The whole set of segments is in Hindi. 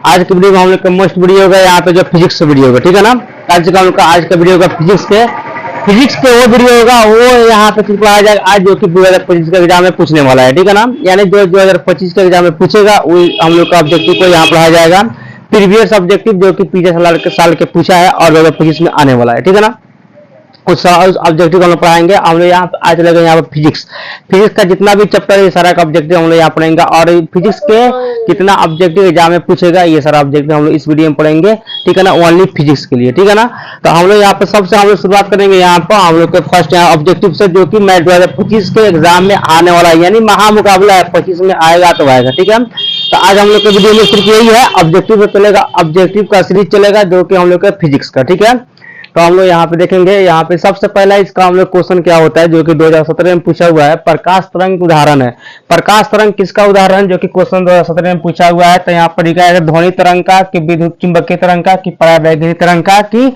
आज के वीडियो में हम लोग का मोस्ट वीडियो होगा यहाँ पे जो फिजिक्स वीडियो होगा, ठीक है ना। आज का वीडियो होगा फिजिक्स के वो वीडियो होगा, वो यहाँ पे पढ़ाया जाएगा आज जो कि 2025 का एग्जाम में पूछने वाला है, ठीक है ना। यानी जो 2025 के एग्जाम में पूछेगा वो हम लोग का ऑब्जेक्टिव को यहाँ पढ़ाया जाएगा। प्रीवियस ऑब्जेक्टिव जो कि पिछले साल के पूछा है और 2025 में आने वाला है, ठीक है ना। उस ऑब्जेक्टिव हम लोग पढ़ाएंगे। हम लोग यहाँ आज चलेगा यहाँ पर फिजिक्स का जितना भी चैप्टर है ये सारा का ऑब्जेक्टिव हम लोग यहाँ पढ़ेंगे, और फिजिक्स के कितना ऑब्जेक्टिव एग्जाम में पूछेगा ये सारा ऑब्जेक्टिव हम लोग इस वीडियो में पढ़ेंगे, ठीक है ना। ओनली फिजिक्स के लिए, ठीक है ना। तो हम लोग यहाँ पे सबसे हम लोग शुरुआत करेंगे यहाँ पर हम लोग के फर्स्ट यहाँ ऑब्जेक्टिव से, जो कि मैं 2025 के एग्जाम में आने वाला है, यानी महामुकाबला है, 25 में आएगा तो आएगा, ठीक है। तो आज हम लोग के वीडियो में सिर्फ यही है, ऑब्जेक्टिव चलेगा, ऑब्जेक्टिव का सीरीज चलेगा जो कि हम लोग का फिजिक्स का, ठीक है। तो हम लोग यहाँ पे देखेंगे, यहाँ पे सबसे पहला इसका हम लोग क्वेश्चन क्या होता है जो कि 2017 में पूछा हुआ है। प्रकाश तरंग उदाहरण है। प्रकाश तरंग किसका उदाहरण जो कि क्वेश्चन 2017 में पूछा हुआ है। तो यहाँ पर लिखा है ध्वनि तरंग का, कि विद्युत चुंबकीय तरंग का, कि परावैद्युत तरंग का, कि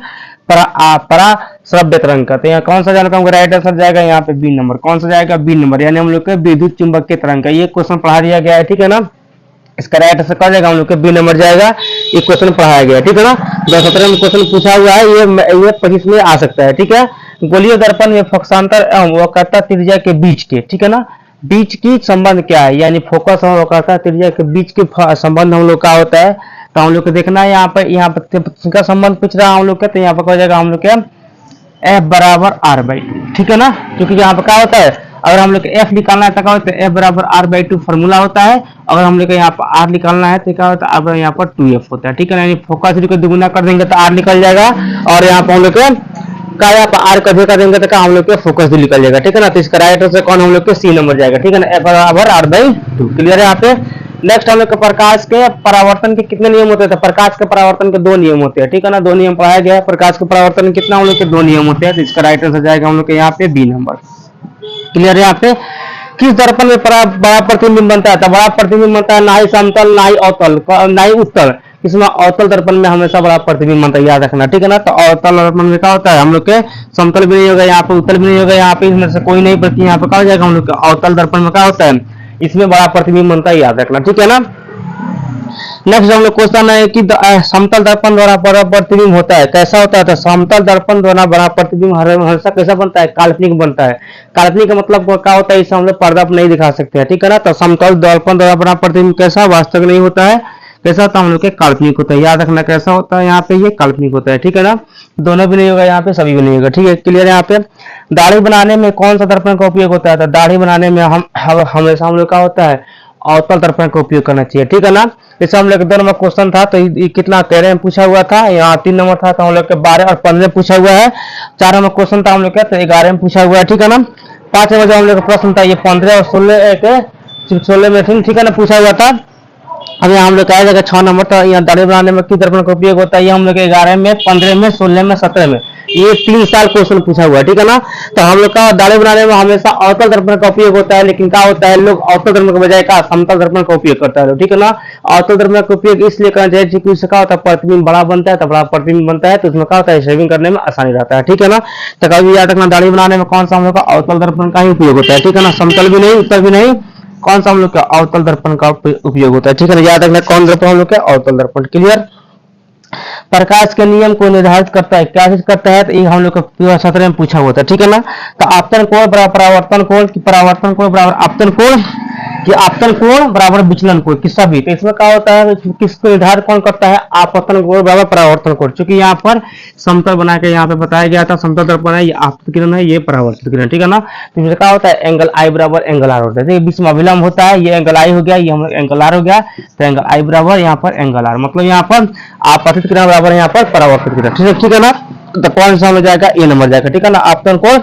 पराश्रव्य तरंग का। तो यहाँ कौन सा जानकर राइट आंसर जाएगा यहाँ पे बी नंबर। कौन सा जाएगा बी नंबर, यानी हम लोग के विद्युत चुंबकीय तरंग का ये क्वेश्चन पढ़ा दिया गया है, ठीक है ना। इसका राइट आंसर क्या जाएगा हम लोग के बी नंबर जाएगा। ये क्वेश्चन पढ़ाया गया, ठीक है ना। 2017 में क्वेश्चन पूछा हुआ है, ये 25 में आ सकता है, ठीक है। गोलीय दर्पण में फोकसांतर एवं वक्रता त्रिज्या के बीच के, ठीक है ना, बीच की संबंध क्या है, यानी फोकस और वक्रता त्रिज्या के बीच के संबंध हम लोग का होता है। तो हम लोग को देखना है यहाँ पर संबंध पूछ रहा है हम लोग का। तो यहाँ पर क्या जाएगा हम लोग का F बराबर R/2, ठीक है ना। क्योंकि यहाँ पर क्या होता है, अगर हम लोग F निकालना है तो क्या होता है F बराबर R/2 फॉर्मूला होता है। अगर हम लोग यहाँ पर R निकालना है तो क्या होता है, अब यहाँ पर 2F होता है, ठीक है ना। यानी फोकस को दुगुना कर देंगे तो R निकल जाएगा, और यहाँ पर हम लोग का यहाँ पर R का कर देंगे तो क्या हम लोग के फोकस भी निकल जाएगा, ठीक है ना। तो इसका राइट आंसर कौन हम लोग के सी नंबर जाएगा, ठीक है ना। F बराबर R/2 क्लियर है यहाँ पे। नेक्स्ट हम लोग के प्रकाश के परावर्तन के कितने नियम होते हैं। तो प्रकाश के परावर्तन के 2 नियम होते हैं, ठीक है ना। 2 नियम पढ़ाया गया है। प्रकाश के परावर्तन कितना हम लोग के 2 नियम होते हैं। तो इसका राइट आंसर जाएगा हम लोग के यहाँ पे बी नंबर क्लियर है यहाँ पे। किस दर्पण में बड़ा प्रतिबिंब बनता है। तो बड़ा प्रतिबिंब बनता है ना ही समतल ना ही अवतल ना ही उत्तल, इसमें अवतल दर्पण में हमेशा बड़ा प्रतिबिंब बनता है, याद रखना, ठीक है ना। तो अवतल दर्पण में क्या होता है हम लोग के समतल भी नहीं होगा, यहाँ पे उत्तल भी नहीं होगा, यहाँ पे इसमें से कोई नहीं, बल्कि यहाँ पे क्या हो जाएगा हम लोग के अवतल दर्पण में क्या होता है, इसमें बड़ा प्रतिबिंब बनता है, याद रखना, ठीक है ना। नेक्स्ट हम लोग क्वेश्चन है कि समतल दर्पण द्वारा बड़ा प्रतिबिंब होता है, कैसा होता है। तो समतल दर्पण द्वारा बड़ा प्रतिबिंब हमेशा कैसा बनता है, काल्पनिक बनता है। काल्पनिक का मतलब क्या होता है, इसे हम लोग पर्दा पर नहीं दिखा सकते हैं, ठीक है ना। तो समतल दर्पण द्वारा बड़ा प्रतिबिंब कैसा, वास्तविक नहीं होता है, कैसा होता है हम लोग के काल्पनिक होता है, याद रखना कैसा होता है यहाँ पे, ये काल्पनिक होता है, ठीक है ना। दोनों भी नहीं होगा यहाँ पे, सभी भी नहीं होगा, ठीक है क्लियर है यहाँ पे। दाढ़ी बनाने में कौन सा दर्पण का उपयोग होता है। तो दाढ़ी बनाने में हमेशा हम लोग का होता है अवतल दर्पण का उपयोग करना चाहिए, ठीक है ना। जैसे हम लोग 2 नंबर क्वेश्चन था तो ये कितना 13 में पूछा हुआ था, यहाँ 3 नंबर था तो हम लोग के 12 और 15 पूछा हुआ है। 4 नंबर क्वेश्चन था हम लोग का तो 11 में पूछा हुआ है, ठीक है ना। 5 नंबर जो हम लोग का प्रश्न था ये 15 और 16 में ठीक है ना पूछा हुआ था। अब यहाँ हम लोग कहा जाएगा 6 नंबर। तो यहाँ दाढ़ी बनाने में किस दर्पण का उपयोग होता है, ये हम लोग 11 में 15 में 16 में 17 में, ये 3 साल क्वेश्चन पूछा हुआ है, ठीक है ना। तो हम लोग का दाढ़ी बनाने में हमेशा अवतल दर्पण का उपयोग होता है, लेकिन क्या होता है लोग अवतल दर्पण के बजाय का समतल दर्पण का उपयोग करता है, ठीक है ना। अवतल दर्पण का उपयोग इसलिए करना चाहिए क्योंकि उससे क्या होता है प्रतिबिंब बड़ा बनता है, तो बड़ा प्रतिबिंब बनता है तो उसमें क्या होता है शेविंग करने में आसानी रहता है, ठीक है ना। तो कभी याद रखना दाढ़ी बनाने में कौन सा हम लोग का अवतल दर्पण का ही उपयोग होता है, ठीक है ना। समतल भी नहीं उत्तल भी नहीं, कौन सा हम लोग का अवतल दर्पण का उपयोग होता है, ठीक है ना। याद रखना कौन दर्पण हम लोग का अवतल दर्पण क्लियर। प्रकाश के नियम को निर्धारित करता है, क्या चीज करता है, तो ये हम लोग का 17 में पूछा हुआ था, ठीक है ना। तो आपतन कोण बराबर परावर्तन कोण, कि परावर्तन कोण बराबर आपतन कोण, कि आपतन कोण बराबर विचलन कोण, किसका भी। तो इसमें क्या होता है किसको निर्धारित कौन करता है, आपतन कोण बराबर परावर्तन कोण। चूंकि यहाँ पर समतल बना के यहाँ पे बताया गया था समतल दर्पण है, ये आपतित किरण है, ये परावर्तित किरण, ठीक है ना। तो इसमें क्या होता है एंगल आई बराबर एंगल आर होता है, बीच में अविलंब होता है, ये एंगल आई हो गया, ये हम लोग एंगल आर हो गया। तो एंगल आई बराबर यहाँ पर एंगल आर, मतलब यहाँ पर आपतित किरण बराबर यहाँ पर परावर्तित किरण, ठीक है ना। तो कौन सा हो जाएगा ए नंबर जाएगा, ठीक है ना। आपतन कोण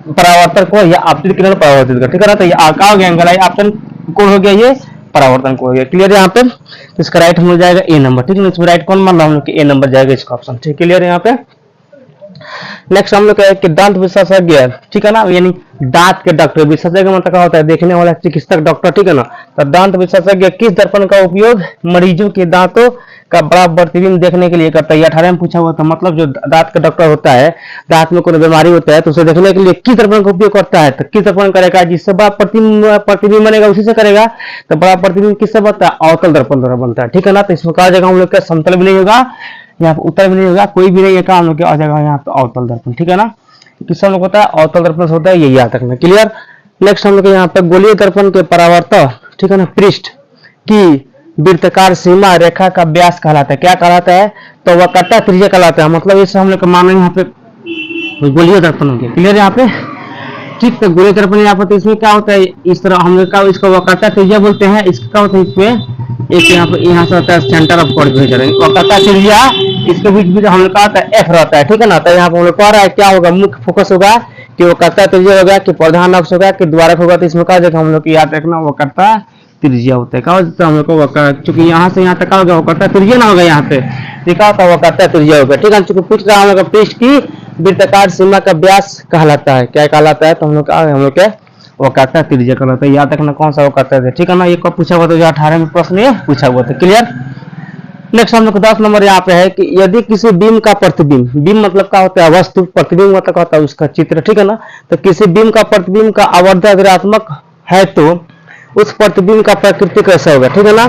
परावर्तन कोण या आपतित किरण परावर्तित किरण, ठीक है ना। तो ये क्या हो गया एंगल आई आपतन कोण हो गया, ये परावर्तन कोण हो गया, क्लियर है यहाँ पे। तो इसका राइट हो जाएगा ए नंबर, ठीक है ना। इसमें राइट कौन मान रहा हम लोग ए नंबर जाएगा इसका ऑप्शन, ठीक क्लियर है यहाँ पे। नेक्स्ट हम लोग का है कि दांत विशेषज्ञ, ठीक है ना, यानी दांत के डॉक्टर। विशेषज्ञ मतलब क्या होता है, देखने वाला चिकित्सक डॉक्टर, ठीक है ना। तो दांत विशेषज्ञ किस दर्पण का उपयोग मरीजों के दांतों का बड़ा प्रतिबिंब देखने के लिए करता है। 18 में पूछा हुआ था। मतलब जो दांत का डॉक्टर होता है, दांत में कोई बीमारी होता है तो उसे देखने के लिए किस दर्पण का उपयोग करता है। तो किस दर्पण करेगा, जिससे बड़ा प्रतिबिंब बनेगा उसी से करेगा। तो बड़ा प्रतिबिंब किससे बनता है, अवतल दर्पण द्वारा बनता है, ठीक है ना। तो इसमें कहा जाएगा हम लोग का समतल भी नहीं होगा, यहाँ पे उत्तर भी नहीं होगा, कोई भी नहीं है, काम लोग आ जाएगा यहाँ पे अवतल दर्पण, ठीक है ना। किससे हम लोग होता है, अवतल दर्पण से होता है, ये याद रखना, क्लियर। नेक्स्ट हम लोग यहाँ पे गोलीय दर्पण के परावर्तक, ठीक है ना, पृष्ठ की वृत्ताकार सीमा रेखा का व्यास कहलाता है। क्या कहलाता है, तो वक्रता त्रिज्या कहलाता है। मतलब इसे हम लोग मानो यहाँ पे गोलीय दर्पण हो गया, क्लियर यहाँ पे, ठीक। तो गोलीय दर्पण यहाँ पर, तो इसमें क्या होता है, इस तरह हम लोग का इसको वक्रता त्रिज्या बोलते हैं। इसका क्या होता है, इसमें एक यहाँ से होता है सेंटर ऑफ कोऑर्डिनेट, वक्रता त्रिज्या, इसके बीच बीच हम लोग का होता है एफ रहता है, ठीक है ना। तो यहाँ पर हम लोग कह रहा है क्या होगा, मुख्य फोकस होगा कि वक्रता त्रिज्या होगा कि प्रधान अक्ष होगा कि द्वारक होगा। तो इसमें क्या होगा, हम लोग की याद रखना वक्रता त्रिज्या होता है। क्या होता है हम लोग को वक्र, चूंकि यहाँ से यहाँ तक का होगा वक्रता त्रिज्या ना होगा, यहाँ पे लिखा होता है वक्रता त्रिज्या होगा, ठीक है। चूंकि पूछ रहा हम लोग पृष्ठ की वृत्ताकार सीमा का व्यास कहलाता है। क्या कहलाता है, तो हम लोग के वक्रता त्रिज्या कहलाता है। याद रखना कौन सा वक्रता है, ठीक है ना। ये कब पूछा हुआ था, 18 में प्रश्न ये पूछा हुआ था, क्लियर। नेक्स्ट हम लोग 10 नंबर यहाँ पे है कि यदि किसी बीम का प्रतिबिंब, बीम मतलब क्या होता है वस्तु, प्रतिबिंब मतलब क्या होता है उसका चित्र, ठीक है ना। तो किसी बीम का प्रतिबिंब का आवर्धक ऋणात्मक है तो उस प्रतिबिंब का प्रकृति कैसा होगा, ठीक है ना।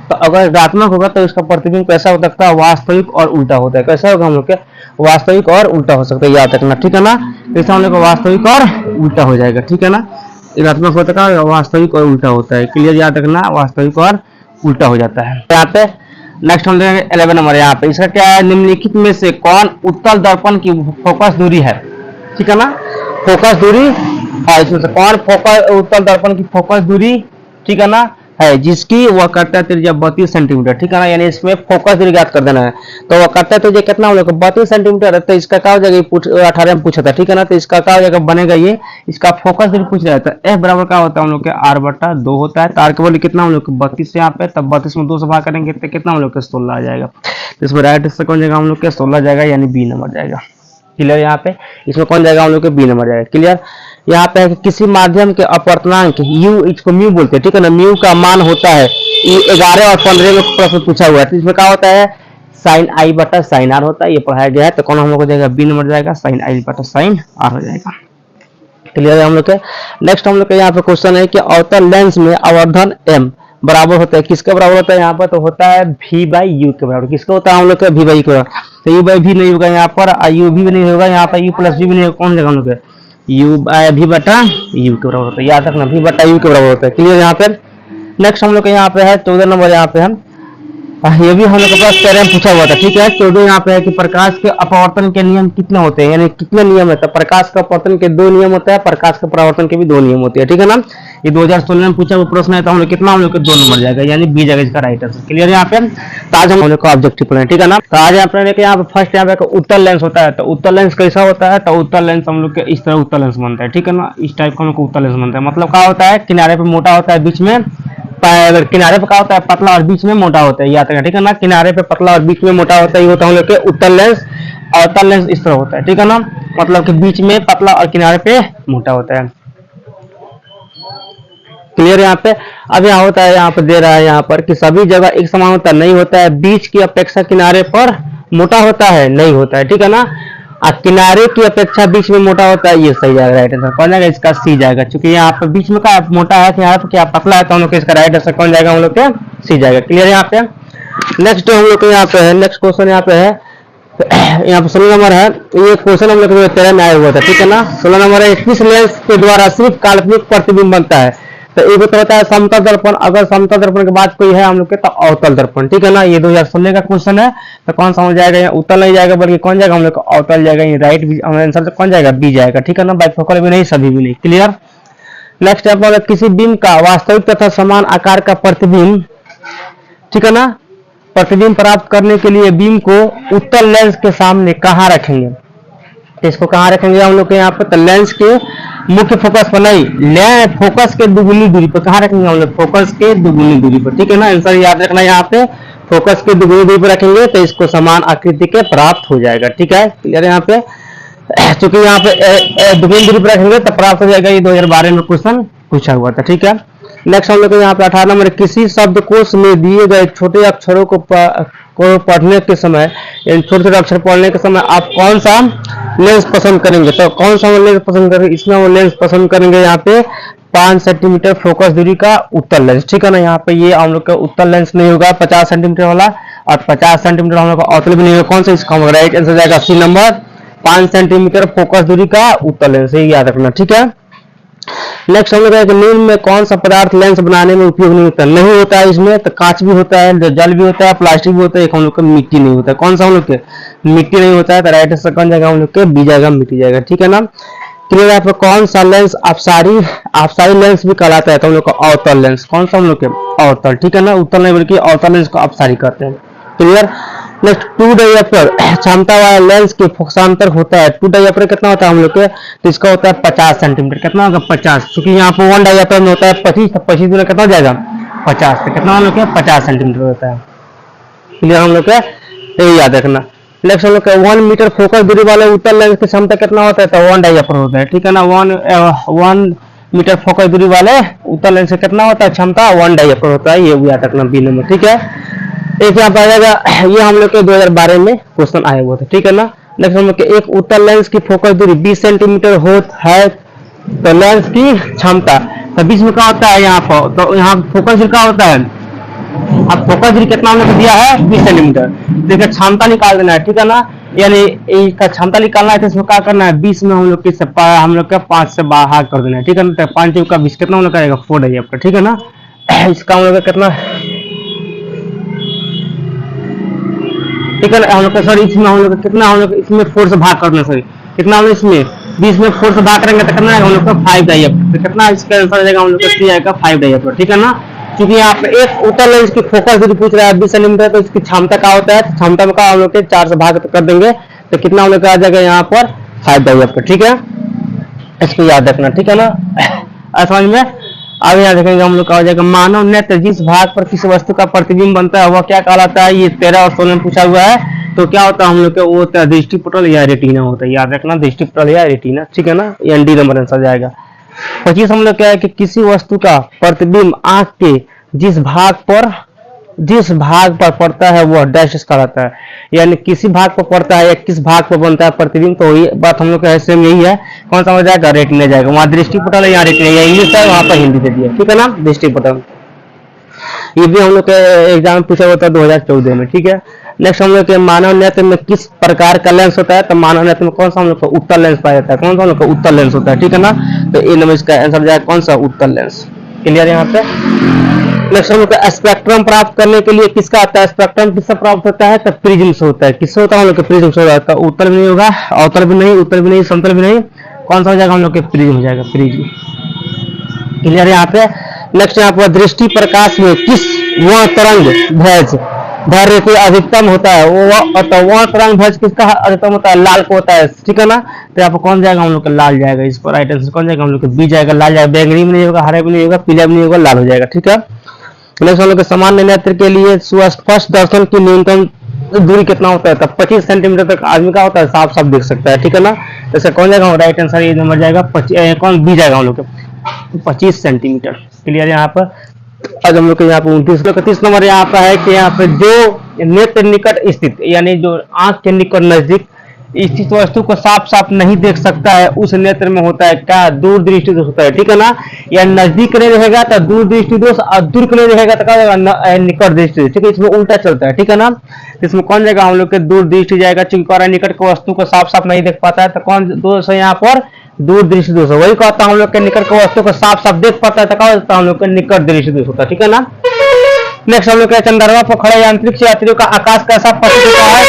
तो अगर ऋणात्मक होगा तो इसका प्रतिबिंब कैसा हो सकता है, वास्तविक और उल्टा होता है। कैसा होगा, हम लोग के वास्तविक और उल्टा हो सकता है, याद रखना, ठीक है ना। ऐसा हम लोग का वास्तविक और उल्टा हो जाएगा, ठीक है ना। ऋणात्मक होता है, वास्तविक और उल्टा होता है, क्लियर, याद रखना, वास्तविक और उल्टा हो जाता है। यहाँ पे नेक्स्ट हम देखेंगे 11 नंबर यहाँ पे, इसका क्या है, निम्नलिखित में से कौन उत्तल दर्पण की फोकस दूरी है, ठीक है ना। फोकस दूरी है, इसमें से कौन फोकस उत्तल दर्पण की फोकस दूरी, ठीक है ना, है जिसकी वक्रता त्रिज्या 32 सेंटीमीटर, ठीक है ना। यानी इसमें फोकस दूरी ज्ञात कर देना है। तो वक्रता त्रिज्या कितना हम लोग 32 सेंटीमीटर है। तो इसका क्या हो जाएगा, 18 में पूछा था, ठीक है ना। तो इसका क्या हो जाएगा, बनेगा ये, इसका फोकस दूरी पूछ रहा है। तो एफ बराबर क्या होता है हम लोग के r/2 होता है। तार के बोले कितना हम लोग 32 से यहाँ पे, तब 32 में 2 से भाग करेंगे तो कितना हम लोग के 16 आ जाएगा। तो इसमें राइट से कौन जाएगा हम लोग के 16 जाएगा, यानी बी नंबर जाएगा, क्लियर। यहाँ पे इसमें कौन जाएगा हम लोग के बी नंबर जाएगा, क्लियर। यहाँ पे किसी माध्यम के अपवर्तनांक u, इसको म्यू बोलते हैं, ठीक है ना। म्यू का मान होता है 11 और 15 में प्रश्न पूछा हुआ है। तो इसमें क्या होता है, साइन आई बटा साइन आर होता है, ये पढ़ाया गया है। तो कौन हम लोग को जाएगा, बी नंबर जाएगा, साइन आई बटा साइन आर हो जाएगा, क्लियर है हम लोग के। नेक्स्ट हम लोग के यहाँ पे क्वेश्चन है कि अवतल लेंस में आवर्धन m बराबर होता है, किसके बराबर होता है, यहाँ पर तो होता है v बाई यू के बराबर। किसका होता है हम लोग का, v बाई के बराबर। तो u बाई v नहीं होगा यहाँ पर, u भी नहीं होगा यहाँ पर, u प्लस v भी नहीं होगा, कौन जाएगा हम लोग का, u बाई v बटा u के बराबर होता है, याद रखना, v बटा u के बराबर होता है, क्लियर यहाँ पे। नेक्स्ट हम लोग के यहाँ पे है 14 नंबर, यहाँ पे हम ये भी हम लोग के पास तेरह में पूछा हुआ था, ठीक है। 14 यहाँ पे है कि प्रकाश के अपवर्तन के नियम कितने होते हैं, यानी कितने नियम है। तो प्रकाश का अपवर्तन के 2 नियम होता है, प्रकाश के परावर्तन के भी 2 नियम होते हैं, ठीक है ना। ये 2016 में पूछा हुआ प्रश्न है। तो हम लोग कितना, हम लोग के 2 नंबर जाएगा, यानी बी जाएगा इसका राइट आंसर, क्लियर यहाँ पे। तो आज हम लोग का ऑब्जेक्टिव पढ़े, ठीक है ना। तो आज अपने यहाँ पे फर्स्ट यहाँ पे उत्तल लेंस होता है। तो उत्तल लेंस कैसा होता है, तो उत्तल लेंस हम लोग के इस तरह उत्तल लेंस बनता है, ठीक है ना। इस टाइप का हम लोग उत्तल लेंस बनता है। मतलब क्या होता है, किनारे पे मोटा होता है, बीच में किनारे पे क्या होता है, पतला और बीच में मोटा होता है, याद रखना, ठीक है ना। किनारे पे पतला और बीच में मोटा होता है, ये होता है हम लोग के उत्तल लेंस। और उत्तल लेंस इस तरह होता है, ठीक है ना। मतलब कि बीच में पतला और किनारे पे मोटा होता है, क्लियर यहाँ पे। अब यहाँ होता है, यहाँ पे दे रहा है यहाँ पर कि सभी जगह एक समान होता नहीं होता है, बीच की अपेक्षा किनारे पर मोटा होता है, नहीं होता है, ठीक है ना। किनारे की अपेक्षा बीच में मोटा होता है, ये सही जाएगा, राइट आंसर कौन जाएगा, इसका सी जाएगा। क्योंकि यहाँ पे बीच में क्या मोटा है, यहाँ पे क्या पतला है, तो हम लोग इसका राइट आंसर कौन जाएगा, हम लोग के सी जाएगा, क्लियर यहाँ पे। नेक्स्ट हम लोग यहाँ पे है, नेक्स्ट क्वेश्चन यहाँ पे है, यहाँ पे 16 नंबर है। ये क्वेश्चन हम लोग 13 में आया हुआ था, ठीक है ना। 16 नंबर है, किस लेंस के द्वारा सिर्फ काल्पनिक प्रतिबिंब बनता है। तो एक तो होता है समतल दर्पण, अगर समतल दर्पण के बाद कोई है हम लोग के, तो अवतल दर्पण, ठीक है ना। ये 2016 का क्वेश्चन है। तो कौन सा हो जाएगा, यहाँ उत्तल नहीं जाएगा, बल्कि कौन जाएगा हम लोग का अवतल जाएगा, ये राइट आंसर से कौन जाएगा, बी जाएगा, ठीक है ना। बाइफोकल भी नहीं, सभी भी नहीं, क्लियर। नेक्स्ट है किसी बिंब का वास्तविक तथा समान आकार का प्रतिबिंब, ठीक है ना, प्रतिबिंब प्राप्त करने के लिए बीम को उत्तल लेंस के सामने कहाँ रखेंगे। इसको कहाँ रखेंगे हम लोग के यहाँ पे, तो लेंस के मुख्य फोकस पर नहीं, फोकस के दुगुनी दूरी पर कहाँ रखेंगे हम लोग, फोकस के दुगुनी दूरी पर, ठीक है ना। आंसर याद रखना यहाँ पे फोकस के दुगनी दूरी पर रखेंगे तो इसको समान आकृति के प्राप्त हो जाएगा। ठीक है, क्लियर है यहाँ पे। चूंकि यहाँ पे दुगनी दूरी पर रखेंगे तो प्राप्त हो जाएगा। ये 2012 में क्वेश्चन पूछा हुआ था। ठीक है, नेक्स्ट हम लोग यहाँ पे 18 नंबर, किसी शब्दकोश में दिए गए छोटे अक्षरों को पढ़ने के समय, छोटे छोटे अक्षर पढ़ने के समय आप कौन सा लेंस पसंद करेंगे? तो कौन सा लेंस पसंद करेंगे? इसमें वो लेंस पसंद करेंगे यहाँ पे 5 सेंटीमीटर फोकस दूरी का उत्तल लेंस। ठीक है ना, यहाँ पे ये हम लोग का उत्तल लेंस नहीं होगा 50 सेंटीमीटर वाला, और 50 सेंटीमीटर हम लोग का अवतल भी नहीं होगा। कौन सा इसका राइट आंसर जाएगा सी नंबर, 5 सेंटीमीटर फोकस दूरी का उत्तल लेंस, ये याद रखना। ठीक है, नेक्स्ट हम लोग निम्न में कौन सा पदार्थ लेंस बनाने में उपयोग नहीं होता? नहीं होता है इसमें, तो कांच भी होता है, जल भी होता है, प्लास्टिक भी होता है, एक हम लोग का मिट्टी नहीं होता है। कौन सा हम लोग के मिट्टी नहीं होता है, तो राइट आंसर कौन जाएगा हम लोग के बी जाएगा, मिट्टी जाएगा। ठीक है ना, क्लियर है। कौन सा लेंस अपसारी लेंस भी कहलाता है? तो हम लोग का अवतल लेंस। कौन सा हम लोग के अवतल। ठीक है ना, उत्तल नहीं बल्कि अवतल लेंस को अपसारी कहते हैं। क्लियर। नेक्स्ट 2 डायप्टर क्षमता वाला लेंस के फोकसांतर होता है। 2 डायप्टर कितना होता है हम लोग के? तो इसका होता है 50 सेंटीमीटर। कितना होगा? 50। क्योंकि यहाँ पे 1 डायप्टर में होता है 25, तो 25 दूना कितना हो जाएगा? 50। तो कितना हम लोग के 50 सेंटीमीटर होता है। क्लियर हम लोग के, यही याद रखना। नेक्स्ट हम लोग का 1 मीटर फोकस दूरी वाले उत्तल लेंस की क्षमता कितना होता है? तो 1 डायप्टर होता है। ठीक है ना, 1 मीटर फोकस दूरी वाले उत्तल लेंस से कितना होता है क्षमता? 1 डायप्टर होता है। ये याद रखना बी नंबर। ठीक है, एक यहाँ पर आ जाएगा, ये हम लोग के 2012 में क्वेश्चन आया हुआ था। ठीक है ना, नेक्स्ट हम लोग के एक उत्तल लेंस की फोकस दूरी 20 सेंटीमीटर होता है, तो लेंस की क्षमता तो बीच में क्या होता है यहाँ पर? तो यहाँ फोकस दूरी क्या होता है? अब फोकस दूरी कितना हम लोग दिया है? 20 सेंटीमीटर। देखिए क्षमता निकाल देना है। ठीक है ना, यानी इसका क्षमता निकालना है तो इसमें क्या करना है? 20 में हम लोग हम लोग का 5 से बाहर कर देना है। ठीक है ना, तो 5 का 20 कितना हम लोग करेगा? 4 डायप्टर। ठीक है ना, इसका हम लोग कितना, ठीक है, हम लोग सॉरी इसमें हम लोग कितना, हम लोग इसमें 4 से भाग करना, सॉरी कितना हम लोग इसमें 20 में 4 से भाग करेंगे तो कितना हम लोग का 5 डायप्टर। तो कितना इसका आंसर आ जाएगा हम लोग का? सी आएगा 5 डायप्टर। ठीक है ना, क्योंकि यहाँ पे एक उत्तल लेंस की फोकस दूरी पूछ रहा है 20 सेंटीमीटर, तो इसकी क्षमता क्या होता है? क्षमता में का हम लोग के 4 से भाग कर देंगे तो कितना हम लोग का आ जाएगा यहाँ पर? 5 डायप्टर। ठीक है, इसको याद रखना। ठीक है ना, समझ में। अब यहाँ देखेंगे हम लोग का हो जाएगा मानव नेत्र जिस भाग पर किसी वस्तु का प्रतिबिंब बनता है वह क्या कहलाता है? ये 13 और 16 में पूछा हुआ है। तो क्या होता है हम लोग के? वो होता है दृष्टिपटल या रेटिना होता है। याद रखना, दृष्टिपटल या रेटिना। ठीक है ना, ये डी नंबर आंसर जाएगा। 25 हम लोग क्या है कि किसी वस्तु का प्रतिबिंब आंख के जिस भाग पर पड़ता है वह डैश कहलाता है। यानी किसी भाग पर पड़ता है या किस भाग पर बनता है प्रतिबिंब, तो ये बात हम लोग का सेम यही है। कौन सा हो जाएगा? रेटिना जाएगा। वहाँ दृष्टिपटल है, यहाँ रेटिना, इंग्लिश है, वहाँ पर हिंदी दे दिया। ठीक है ना, दृष्टिपटल। ये भी हम लोग के एग्जाम में पूछा हुआ था 2014 में। ठीक है, नेक्स्ट हम लोग के मानव नेत्र में किस प्रकार का लेंस होता है? तो मानव नेत्र में कौन सा हम लोग का? उत्तल लेंस पाया जाता है। कौन सा हम लोग का? उत्तल लेंस होता है। ठीक है ना, तो ए नंबर इसका आंसर जाएगा कौन सा? उत्तल लेंस। क्लियर यहाँ पे। नेक्स्ट हम लोग का स्पेक्ट्रम प्राप्त करने के लिए किसका आता है? स्पेक्ट्रम किससे प्राप्त होता है? तो प्रिज्म से होता है। किससे होता है? हम लोग के प्रिज्म से होता है। उत्तल भी नहीं होगा, अवतल भी नहीं, उत्तल भी नहीं, समतल भी नहीं। कौन सा हो जाएगा? हम लोग के प्रिज्म हो जाएगा, प्रिज्म। क्लियर यहाँ पे। नेक्स्ट यहाँ पर दृष्टि प्रकाश में किस वह तरंग ध्वज धैर्य को अधिकतम होता है? वह तरंग ध्वज किसका अधिकतम होता है? लाल को होता है। ठीक है ना, तो यहाँ पर कौन जाएगा? हम लोग का लाल जाएगा। इस पर राइट आंसर कौन जाएगा? हम लोग का बी जाएगा, लाल जाएगा। बैंगनी भी नहीं होगा, हरा भी नहीं होगा, पीला भी नहीं होगा, लाल हो जाएगा। ठीक है, नेक्स्ट हम लोग के सामान्य नेत्र के लिए सुस्पष्ट दर्शन की न्यूनतम दूरी कितना होता है? तब 25 सेंटीमीटर तक आदमी का होता है, साफ साफ देख सकता है। ठीक है ना, जैसे कौन जाएगा? राइट आंसर ये नंबर जाएगा कौन? बी जाएगा हम लोग के 25 सेंटीमीटर। क्लियर यहाँ पर। आज हम लोग के यहाँ पे 29 नंबर यहाँ पर है कि यहाँ पे जो नेत्र निकट स्थित, यानी जो आंख के निकट नजदीक स्थित वस्तु को साफ साफ नहीं देख सकता है उस नेत्र में होता है क्या? दूर दृष्टि दोष होता है। ठीक है ना, या नजदीक नहीं रहेगा तो दूर दृष्टि दोष, और दूर नहीं रहेगा तो क्या होगा? निकट दृष्टि दोष। ठीक है, इसमें उल्टा चलता है। ठीक है ना, इसमें कौन जाएगा? हम लोग के दूर दृष्टि जाएगा। चूंकि निकट की वस्तु को साफ साफ नहीं देख पाता है तो कौन दोष है यहाँ पर? दूर दृष्टि दोष। वही कहता है हम लोग के निकट की वस्तु को साफ साफ देख पाता है तो क्या होता है? हम लोग के निकट दृष्टि दोष होता है। ठीक है ना, नेक्स्ट हम लोग के चंद्रमा पर खड़े अंतरिक्ष यात्रियों का आकाश कैसा प्रतीत होता है?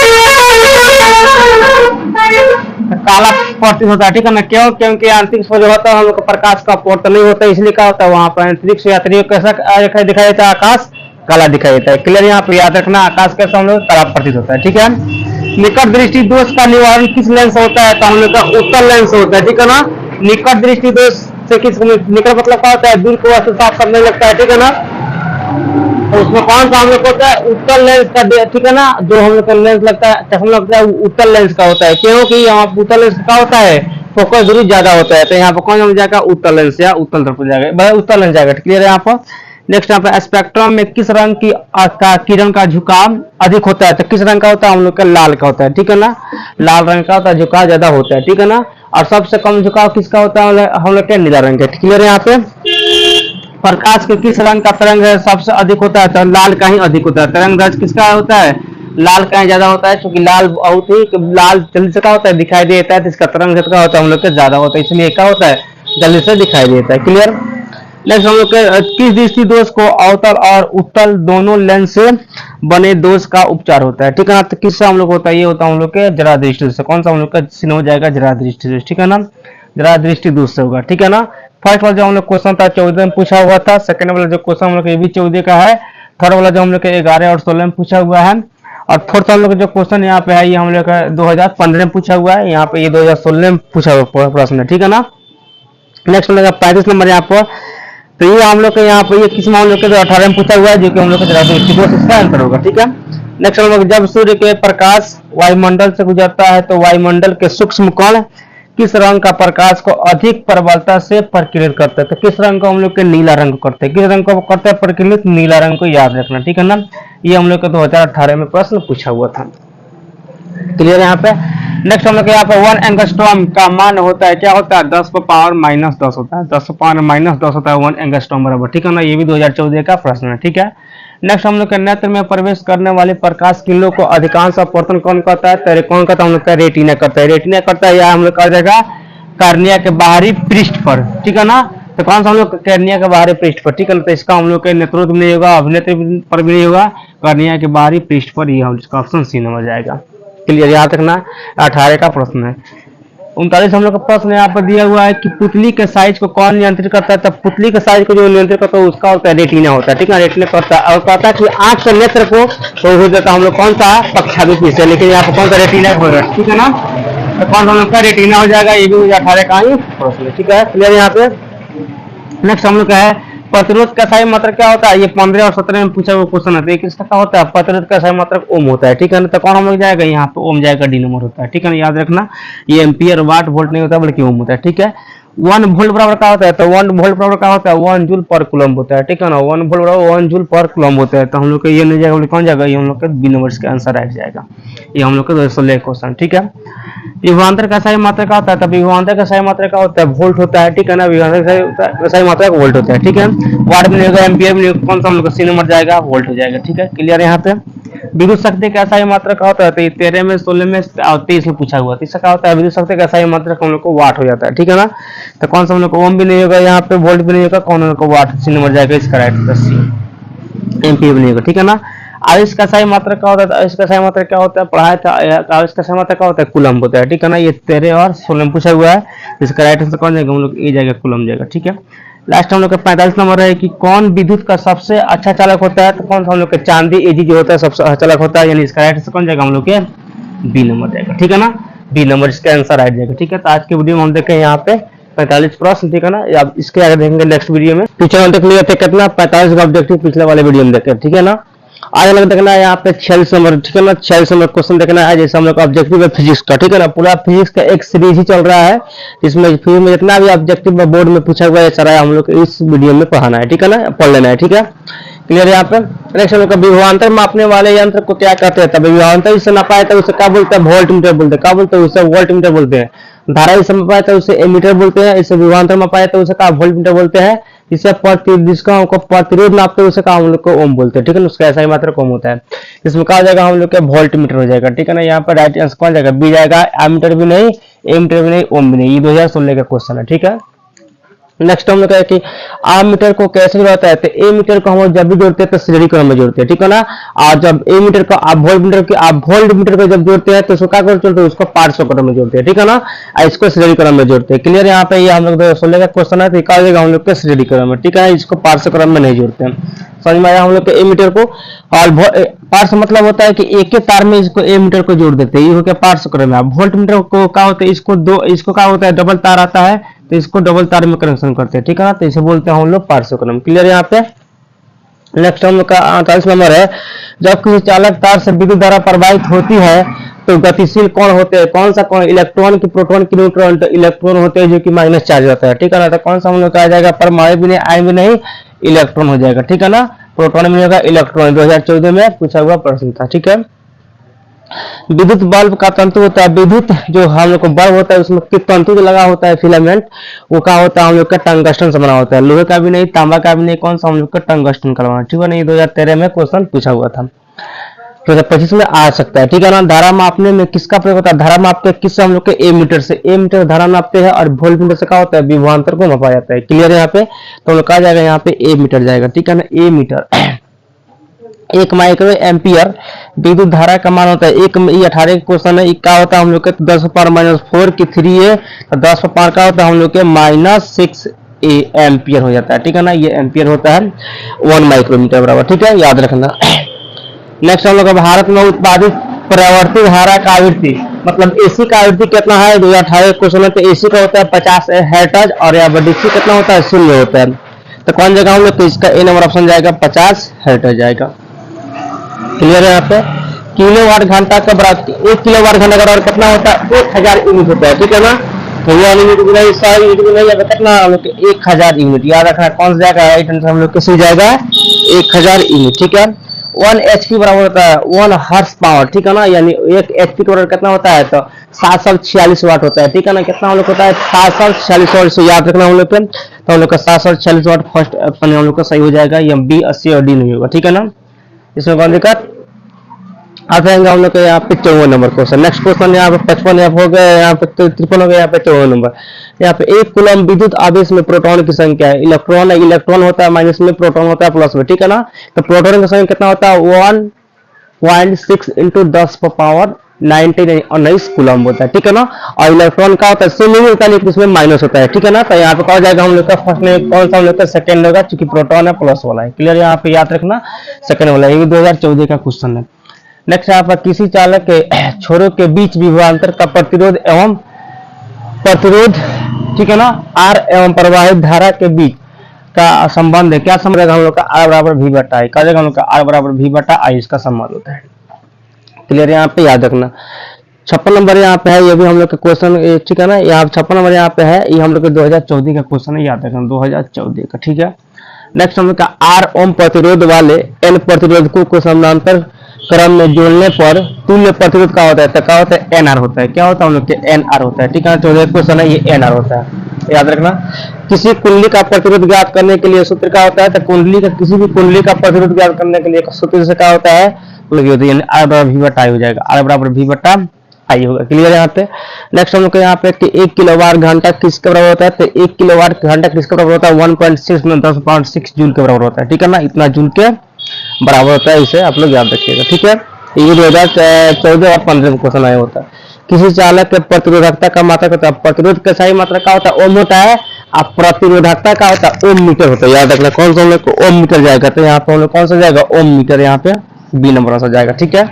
काला प्रतीत होता है। ठीक है ना, क्यों? क्योंकि अंतरिक्ष में जो होता है हम लोग का प्रकाश का पोर्ट नहीं होता है, इसलिए क्या होता है वहां पर अंतरिक्ष यात्रियों कैसा दिखाई देता है? आकाश काला दिखाई देता है। क्लियर यहाँ पे याद रखना, आकाश कैसा हम लोग काला प्रतीत होता है। ठीक है, निकट दृष्टि दोष का निवारण किस लेंस से होता है? तो हम लोग का उत्तल लेंस होता है। ठीक है ना, निकट दृष्टि दोष से किस निकट मतलब क्या होता है? दूर को वस्तु साफ साफ नहीं लगता है। ठीक है ना, तो उसमें कौन सा हम लोग को होता है, उत्तल लेंस का, ठीक है ना, जो हम लोग का लेंस लगता है, चश्मा लगता है, उत्तल लेंस का होता है, क्योंकि यहाँ उत्तल लेंस का होता है, फोकस दूरी ज्यादा होता है, तो यहाँ पर कौन हो जाएगा, उत्तल लेंस या उत्तल दर्पण जाएगा, उत्तल लेंस जाएगा। क्लियर है यहाँ पर। नेक्स्ट यहाँ पे स्पेक्ट्रम में किस रंग की का किरण का झुकाव अधिक होता है, तो किस रंग का होता है, हम लोग का लाल का होता है, ठीक है ना, लाल रंग का होता है, झुकाव ज्यादा होता है, ठीक है ना। और सबसे कम झुकाव किसका होता है, हम लोग के नीला रंग का। क्लियर है यहाँ पे। प्रकाश के किस रंग का तरंग सबसे अधिक होता है, तो लाल का ही अधिक होता है। तरंग दैर्ध्य किसका होता है, लाल का ही ज्यादा होता है, क्योंकि लाल बहुत ही लाल जल्दी से क्या होता है, दिखाई देता है, तो इसका तरंग दैर्ध्य का होता है हम लोग के ज्यादा होता है, इसलिए क्या होता है, जल्दी से दिखाई देता है। क्लियर। नेक्स्ट हम लोग के किस दृष्टि दोष को अवतल और उत्तल दोनों लेंस से बने दोष का उपचार होता है, ठीक है ना। तो किससे हम लोग होता है, ये होता है हम लोग के जरा दृष्टि से। कौन सा हम लोग का चिन्ह हो जाएगा, जरा दृष्टि दोष, ठीक है ना, जरा दृष्टि दोष से होगा, ठीक है ना। फर्स्ट वाला जो हम लोग क्वेश्चन था 14 में पूछा हुआ था, सेकंड वाला जो क्वेश्चन हम लोग ये भी 14 का है, थर्ड वाला जो हम लोग के 11 और 16 में पूछा हुआ है, और फोर्थ हम लोग जो क्वेश्चन यहाँ पे है ये हम लोग का 2015 में पूछा हुआ है, यहाँ पे ये 2016 में पूछा हुआ प्रश्न है, ठीक है ना। नेक्स्ट हम लोग 35 नंबर यहाँ पर, तो ये हम लोग के यहाँ पे ये किस हम लोग के 18 में पूछा हुआ है, जो कि हम लोग का इसका आंसर होगा, ठीक है। नेक्स्ट हम लोग जब सूर्य के प्रकाश वायुमंडल से गुजरता है तो वायुमंडल के सूक्ष्म कण किस रंग का प्रकाश को अधिक प्रबलता से प्रकीर्णित करते हैं, तो किस रंग को हम लोग के नीला रंग को करते हैं, किस रंग को करते हैं प्रकीर्णित, नीला रंग को याद रखना, ठीक है ना। ये हम लोग के 2018 में प्रश्न पूछा हुआ था। क्लियर है यहाँ पे। नेक्स्ट हम लोग यहाँ पे 1 एंगस्ट्रॉम का मान होता है, क्या होता है, 10 को पावर -10 होता है, 10 को पावर -10 होता है 1 एंगस्ट्रॉम बराबर, ठीक है ना। ये भी 2014 का प्रश्न है, ठीक है। नेक्स्ट हम लोग के नेत्र में प्रवेश करने वाले प्रकाश किरणों को अधिकांश अपवर्तन कौन करता है, तो कौन करता है, हम लोग का रेटिना करता है, रेटिना करता है, या हम लोग कर देगा कार्निया के बाहरी पृष्ठ पर, ठीक है ना। तो कौन सा हम लोग कार्निया के बाहरी पृष्ठ पर, ठीक है ना। तो इसका हम लोग के नेत्रोद्र में नहीं होगा, अभिनेत्र पर भी नहीं होगा, कार्निया के बाहरी पृष्ठ पर, ये हम इसका ऑप्शन सी नंबर जाएगा। क्लियर, याद रखना। 18 का प्रश्न है। 39 हम लोग का प्रश्न यहाँ पर दिया हुआ है कि पुतली के साइज को कौन नियंत्रित करता है, तब पुतली के साइज को जो नियंत्रित करता है उसका होता है रेटिना होता है, ठीक है, रेटिना करता है। और कहता है कि आंख के नेत्र को तो हो जाता है हम लोग कौन सा, पक्षाभिपीस है, लेकिन यहाँ पर कौन सा रेटिना होगा, ठीक है ना। तो कौन सा हम लोग का रेटिना हो जाएगा, ये भी 18 का ही प्रश्न, ठीक है। क्लियर यहाँ पे। नेक्स्ट हम लोग का है प्रतिरोध का सही मात्रक क्या होता है, ये 15 और 17 में पूछा हुआ क्वेश्चन है, किसका क्या होता है, प्रतिरोध का सही मात्रक ओम होता है, ठीक है ना। तो कौन हम लोग जाएगा, यहाँ पे ओम जाएगा, डी नंबर होता है, ठीक है ना, याद रखना। ये एम्पियर वाट वोल्ट नहीं होता बल्कि ओम होता है, ठीक है। 1 वोल्ट बराबर क्या होता है, तो 1 वोल्ट बराबर क्या होता है, 1 जूल पर कूलम्ब होता है, ठीक है ना। 1 वोल्ट बराबर 1 जूल पर कूलम्ब होता है। तो हम लोग का ये नहीं जाएगा, कौन जाएगा, ये हम लोग का बी नंबर इसका आंसर राइट जाएगा। ये हम लोग का 216 क्वेश्चन, ठीक है। विभवांतर का सही मात्रक क्या होता है, तब विभवांतर का सही मात्रक क्या होता है, वोल्ट होता है, ठीक है ना। विभवांतर का सही मात्रक वोल्ट होता है, ठीक है। वाट में नहीं होगा, एम्पियर में नहीं होगा, कौन सा हम लोग का सी नंबर जाएगा, वोल्ट हो जाएगा, ठीक है। क्लियर है यहाँ पे। विद्युत शक्ति का सही मात्रक क्या होता है, तो 13 में 16 में और 23 में पूछा हुआ, इसका क्या होता है, विद्युत शक्ति का सही मात्रक हम लोग को वाट हो जाता है, ठीक है ना। तो कौन सा हम लोग को ओम भी नहीं होगा, यहाँ पे वोल्ट भी नहीं होगा, कौन हम लोग को वाट, सी नंबर जाएगा इसका राइट, सी एम्पियर भी नहीं होगा, ठीक है ना। आवेश का सही मात्रक क्या होता है, आवेश का सही मात्रक क्या होता है, पढ़ाया था। आवेश का सही मात्रक क्या होता है, कूलम्ब होता है, ठीक है ना। ये 13 और 16 में पूछा हुआ है, इसका राइट आंसर कौन जाएगा, हम लोग ये जाएगा, कूलम्ब जाएगा, ठीक है। लास्ट हम लोग का 45 नंबर है कि कौन विद्युत का सबसे अच्छा चालक होता है, तो कौन सा हम लोग का चांदी एजी जो होता है सबसे अच्छा चालक होता है, यानी इसका राइट आंसर कौन जाएगा, हम लोग के बी नंबर जाएगा, ठीक है ना। बी नंबर इसका आंसर राइट जाएगा, ठीक है। तो आज की वीडियो में हम देखें यहाँ पे 45 प्रश्न, ठीक है ना। अब इसके आगे देखेंगे नेक्स्ट वीडियो में। पीछे हम देख लिए थे कितना 45 का ऑब्जेक्टिव पिछले वाले वीडियो में देखे, ठीक है ना। आज अलग देखना है यहाँ पे 46 नंबर, ठीक है ना। 46 नंबर क्वेश्चन देखना है, जैसे हम लोग ऑब्जेक्टिव है फिजिक्स का, ठीक है ना। पूरा फिजिक्स का एक सीरीज ही चल रहा है, जिसमें फिजिक्स में जितना भी ऑब्जेक्टिव बोर्ड में पूछा हुआ है सारा हम लोग इस वीडियो में पढ़ाना है, ठीक है ना, पढ़ लेना है, ठीक है। क्लियर है यहाँ पे। नेक्स्ट हम लोग का विभवांतर मापने वाले यंत्र को क्या कहते हैं, तब विभवांतर जिससे नापा है तो उसे क्या बोलते हैं, वोल्ट मीटर बोलते हैं, क्या बोलते हैं, उसे वोल्ट मीटर बोलते हैं। धारा जिससे मापा है तो उसे एमीटर बोलते हैं, इससे विभवांतर मापा है तो उसे क्या वोल्ट मीटर बोलते हैं। जिसका हमको प्रतिरोध नापते हैं उसे क्या हम लोग को ओम बोलते हैं, ठीक है ना। उसका ऐसा ही मात्रक ओम होता है। इसमें क्या हो जाएगा, हम लोग का वोल्ट मीटर हो जाएगा, ठीक है ना। यहाँ पर राइट आंसर कौन जाएगा, बी जाएगा। एमीटर भी नहीं, एमीटर भी नहीं, ओम भी नहीं। ये 2016 का क्वेश्चन है, ठीक है। नेक्स्ट हम लोग है कि आम मीटर को कैसे जोड़ता है, तो ए मीटर को हम लोग जब भी जोड़ते हैं तो श्रेणी क्रम में जोड़ते हैं, ठीक है ना। और जब ए मीटर को आप वोल्ट मीटर को जब जोड़ते हैं तो उसको क्या जोड़ते हैं, उसको पार्श्व क्रम में जोड़ते हैं, ठीक है ना। इसको श्रेणी क्रम में जोड़ते हैं। क्लियर, यहाँ पे ये हम लोग 2016 का क्वेश्चन है, तो क्या हो जाएगा हम लोग के श्रेणी क्रम में, ठीक है। इसको पार्श्व क्रम में नहीं जोड़ते हैं, समझ में आया हम लोग के ए मीटर को। और पार्श्व मतलब होता है कि एक ही तार में इसको ए मीटर को जोड़ देते हैं, ये हो गया पार्श्व क्रम में। वोल्ट मीटर को क्या होता है, इसको क्या होता है, डबल तार आता है तो इसको डबल तार में कनेक्शन करते हैं, ठीक है ना। तो इसे बोलते हैं हम लोग पार्श्व क्रम। क्लियर है यहाँ पे। नेक्स्ट हम लोग का 48 नंबर है, जब किसी चालक तार से विद्युत धारा प्रवाहित होती है तो गतिशील कौन होते हैं, कौन सा कौन, इलेक्ट्रॉन की, प्रोटॉन की, न्यूट्रॉन। तो इलेक्ट्रॉन होते हैं जो कि माइनस चार्ज होता है, ठीक है ना। तो कौन सा हम लोग का आ जाएगा, परमाणु भी नहीं, आयन भी नहीं, इलेक्ट्रॉन हो जाएगा, ठीक है ना। प्रोटॉन में होगा इलेक्ट्रॉन, 2014 में पूछा हुआ प्रश्न था, ठीक है। विद्युत बल्ब का तंतु होता है, विद्युत जो हम लोग को बल्ब होता है उसमें तंतु जो लगा होता है फिलामेंट, वो क्या होता है हम लोग का टंगस्टन से बना होता है, लोहे का भी नहीं, तांबा का भी नहीं, कौन सा हम लोग का टंगस्टन का बना, ठीक है ना। 2013 में क्वेश्चन पूछा हुआ था, 2025 में आ सकता है, ठीक है ना। धारा मापने में किसका प्रयोग होता है, धारा मापते हैं किससे, हम लोग के ए मीटर से, ए मीटर धारा मापते हैं, और वोल्ट मीटर से क्या होता है, विभवांतर को मापा जाता है। क्लियर है यहाँ पे, तो हम लोग कहा जाएगा यहाँ पे ए मीटर जाएगा, ठीक है ना, ए मीटर। 1 माइक्रो एम्पियर विद्युत धारा का मान होता है, एक 18 क्वेश्चन है, क्या होता है हम लोग के 10⁻⁴ की 3 है, तो 10 का होता है हम लोग के -6 एम्पियर हो जाता है, ठीक है ना। ये एम्पियर होता है 1 माइक्रोमीटर बराबर, ठीक है, याद रखना। नेक्स्ट हम लोग भारत में उत्पादित परावर्तित धारा का आवृत्ति, मतलब एसी का आवृत्ति कितना है, 2018 क्वेश्चन है। तो एसी का होता है 50 हर्ट्ज, और यहाँ पर डीसी कितना होता है, 0 होता है। तो कौन जगह हम लोग, तो इसका ए नंबर ऑप्शन जाएगा, 50 हर्ट्ज जाएगा। क्लियर है यहाँ पे। किलोवाट घंटा का बराबर, 1 किलोवाट घंटा का बराबर कितना होता है, 1000 यूनिट होता है, ठीक है ना। तो ये यूनिट भी नहीं, 100 यूनिट भी नहीं, कितना हम लोग के 1000 यूनिट, याद रखना कौन सा जाएगा, राइट आंसर हम लोग किस जाएगा, 1000 यूनिट, ठीक है। 1 HP बराबर होता है 1 हॉर्स पावर, ठीक है ना, यानी 1 HP टोटल कितना होता है, तो 746 वाट होता है, ठीक है ना। कितना हम लोग होता है, 746 वाट, से याद रखना हम लोग पे। तो हम लोग का 746 वाट फर्स्ट ऑप्शन हम लोग का सही हो जाएगा, ये बी, 80 और डी नहीं होगा, ठीक है ना। इसमें कौन दिक्कत आ जाएंगे हम लोग के यहाँ पे 54 नंबर क्वेश्चन। नेक्स्ट क्वेश्चन यहाँ पे 55 हो गए, यहाँ पे 53 हो गए, यहाँ पे 54 नंबर। यहाँ पे 1 कूलम विद्युत आवेश में प्रोटॉन की संख्या है, इलेक्ट्रॉन है, इलेक्ट्रॉन होता है माइनस में, प्रोटॉन होता है प्लस में, ठीक है ना। तो प्रोटॉन की संख्या कितना होता है, 1.6 × 10⁻19 कूलम होता है, ठीक है ना। और इलेक्ट्रॉन का होता है सेम नहीं होता है, लेकिन इसमें माइनस होता है, ठीक है ना। तो यहाँ पे कहा जाएगा हम लोग का फर्स्ट में कौन सा हम लोग का, सेकंड होगा, क्योंकि प्रोटॉन है प्लस वाला है। क्लियर, यहाँ पे याद रखना सेकंड वाला, ये 2014 का क्वेश्चन है। नेक्स्ट यहाँ पर किसी चालक के छोरों के बीच विभवांतर का प्रतिरोध एवं प्रतिरोध, ठीक है ना, आर एवं प्रवाहित धारा के बीच का संबंध है, क्या संबंध है हम लोग का, आर बराबर वी बटा आई, हम लोग का आर बराबर वी बटा आई, इसका संबंध होता है। क्लियर, यहाँ पे याद रखना। 56 नंबर यहाँ पे है, ये भी हम लोग का क्वेश्चन, ठीक है ना। यहाँ 56 नंबर यहाँ पे है, ये हम लोग के 2014 का क्वेश्चन है, याद रखना 2014 का, ठीक है। नेक्स्ट हम लोग का आर ओम प्रतिरोध वाले एन प्रतिरोधकों को समानांतर क्रम में जोड़ने पर तुल्य प्रतिरोध का होता है, तो क्या होता है, एनआर होता है, क्या होता है हम लोग के एनआर होता है, ठीक है। 14 क्वेश्चन है, ये एनआर होता है, याद रखना। किसी कुंडली का प्रतिरोध ज्ञात करने के लिए सूत्र क्या होता है, तो कुंडली का, किसी भी कुंडली का प्रतिरोध ज्ञात करने के लिए सूत्र से क्या होता है, आर बराबर वी बटा आई हो जाएगा, आर बराबर वी बटा आई होगा। क्लियर है यहाँ पे। नेक्स्ट हम लोग को यहाँ पे 1 किलोवाट घंटा किसके बराबर होता है, तो 1 किलोवाट घंटा किसके बराबर होता है, 1.6 में 10.6 जूल के बराबर होता है, ठीक है ना। इतना जूल के बराबर होता है, इसे आप लोग याद रखिएगा, ठीक है। ये 2014 और 15 में क्वेश्चन आया होता है। किसी चालक के प्रतिरोधकता का मात्रा होता है, प्रतिरोध का सही मात्रा क्या होता है, ओम होता है, अब प्रतिरोधकता का होता है ओम मीटर होता है, याद रखना कौन सा हम लोग को ओम मीटर जाएगा, तो यहाँ पे हम लोग कौन सा जाएगा, ओम मीटर, यहाँ पे बी नंबर सा जाएगा, ठीक है।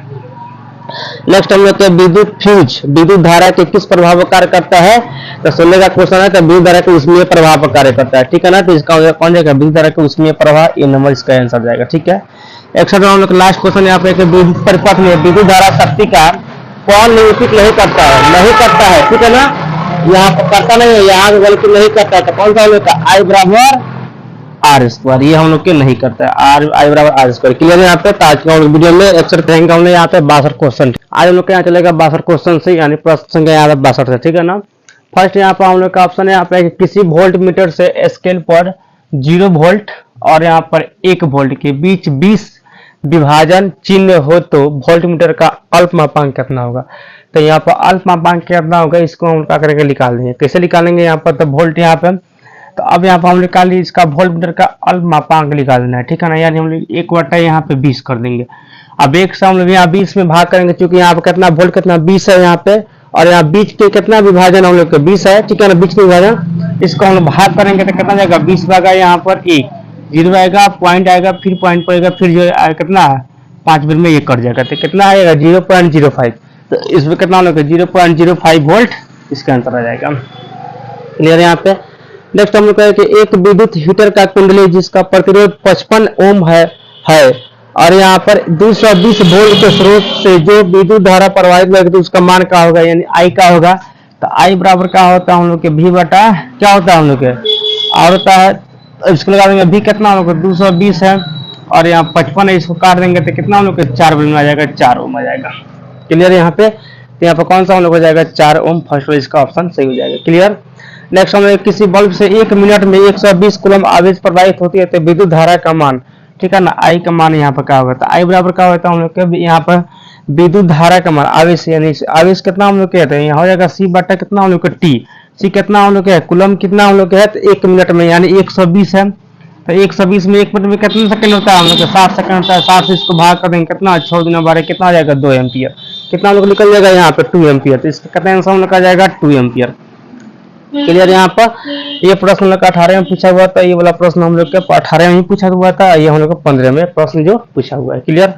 नेक्स्ट हम लोग विद्युत फ्यूज विद्युत धारा के किस प्रभाव पर कार्य करता है, तो 16 का क्वेश्चन है, तो विद्युत धारा के उष्मीय प्रभाव पर कार्य करता है, ठीक है ना। तो इसका कौन जाएगा, विद्युत धारा के उष्मीय प्रभाव, ये नंबर इसका आंसर जाएगा, ठीक है। 61 हम लोग लास्ट क्वेश्चन यहाँ पे विद्युत परिपथ में विद्युत धारा शक्ति का कौन निरूपित नहीं करता है, नहीं करता है, ठीक है ना। यहाँ पर करता नहीं है, यहाँ बल्कि नहीं करता है, तो कौन सा हम लोग का आई बराबर आर स्क्वायर, ये हम लोग के नहीं करता है, आर आई बराबर आर स्क्वायर। क्लियर है यहाँ पे। तो आज का वीडियो में अक्सर कहेंगे हमने यहाँ पे 62 क्वेश्चन, आज हम लोग के यहाँ चलेगा 62 क्वेश्चन से, यानी प्रश्न संख्या यहाँ पे 62 है, ठीक है ना। फर्स्ट यहाँ पर हम लोग का ऑप्शन है यहाँ पे किसी वोल्ट मीटर से स्केल पर 0 वोल्ट और यहाँ पर 1 वोल्ट के बीच 20 विभाजन चिन्ह हो तो वोल्ट मीटर का अल्प मापांक कितना होगा। तो यहाँ पर अल्प मापांक कितना होगा, इसको हम क्या करेंगे, निकाल देंगे। कैसे निकालेंगे, यहाँ पर तो वोल्ट यहाँ पे, तो अब यहाँ पर हम निकाल ली इसका वोल्ट मीटर का अल्प मापांक निकाल देना है, ठीक है ना। यानी हम लोग 1 बटा यहाँ पे 20 कर देंगे। अब 1 से हम लोग यहाँ 20 में भाग करेंगे, क्योंकि यहाँ पे कितना वोल्ट कितना 20 है यहाँ पे, और यहाँ बीच के कितना विभाजन हम लोग के 20 है, ठीक है ना, बीच के विभाजन, इसको हम लोग भाग करेंगे तो कितना जाएगा, 20 भागा यहाँ पर 1 0 आएगा, पॉइंट आएगा, फिर पॉइंट पड़ेगा, फिर जो कितना 5 बिर में ये कट जाएगा, तो कितना आएगा 0.05। तो इसमें कितना हम लोग 0.05 वोल्ट इसका आंसर आ जाएगा। क्लियर है यहाँ पे। नेक्स्ट हम लोग कहें कि एक विद्युत हीटर का कुंडली जिसका प्रतिरोध 55 ओम है है और यहाँ पर 220 वोल्ट के स्रोत से जो विद्युत धारा प्रवाहित होगी तो उसका मान क्या होगा, यानी आई का होगा। तो आई बराबर क्या होता है हम लोग के V बटा क्या होता है हम लोग के और होता है, इसको लगा देंगे V कितना हम लोग को 220 है और यहाँ 55 है, इसको काट देंगे तो कितना हम लोग के 4 में आ जाएगा, 4 ओम आ जाएगा। क्लियर यहाँ पे, तो यहाँ पर कौन सा हम लोग हो जाएगा 4 ओम, फर्स्ट वाला इसका ऑप्शन सही हो जाएगा। क्लियर। नेक्स्ट हम लोग किसी बल्ब से 1 मिनट में 120 कूलम आवेश प्रवाहित होती है तो विद्युत धारा का मान, ठीक है ना, आई का मान यहाँ पर क्या होगा, तो आई बराबर क्या होता है हम लोग के यहाँ पर विद्युत धारा का मान आवेश, यानी आवेश कितना हम लोग कहते हैं, यहाँ हो जाएगा C बटा कितना हम लोग का T, C कितना हम लोग है, कूलम कितना हम लोग है, तो 1 मिनट में यानी 120 है, तो 120 में 1 मिनट में कितना सेकंड होता है हम लोग का 60 सेकंड होता है, 60 से इसको भाग कर देंगे कितना 6 गुना 12 कितना आ जाएगा 2 एम्पियर, कितना हम लोग निकल जाएगा यहाँ पे 2 एम्पियर, तो इसका कितना आंसर हम लोग का जाएगा 2 एम्पियर। क्लियर। यहाँ पर ये प्रश्न हम लोग का 18 में पूछा हुआ था, ये वाला प्रश्न हम लोग के 18 में ही पूछा हुआ था, ये हम लोग का 15 में प्रश्न जो पूछा हुआ है। क्लियर।